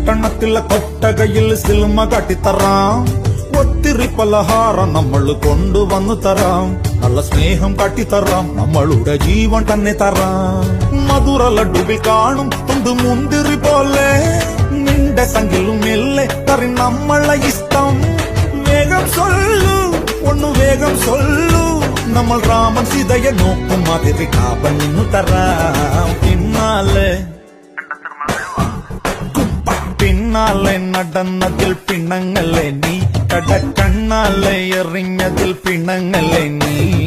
പട്ടണത്തിലെ കൊട്ടകയിൽ സിൽമ കാട്ടിത്തറാം. ഒത്തിരി പലഹാരം നമ്മൾ കൊണ്ടുവന്നു തരാം. നല്ല സ്നേഹം കാട്ടിത്തറാം. നമ്മളുടെ ജീവൻ തന്നെ തരാം. മധുര ലഡുവിൽ കാണും തുണ്ട് മുന്തിരി പോലെ നിന്റെ സംഖിലും മെല്ലെ തറി നമ്മളെ ഇഷ്ടം. വേഗം സൊല്ലു ഒന്നു വേഗം സൊല്ലു. നമ്മൾ രാമൻ സീതയെ നോക്കും മാതിരി കാപ്പൻ നിന്നു തരാം. പിന്നാലെ നടന്നതിൽ പിണങ്ങല്ലേ നീ. കടക്കണ്ണാലെ എറിഞ്ഞതിൽ പിണങ്ങല്ലേ നീ.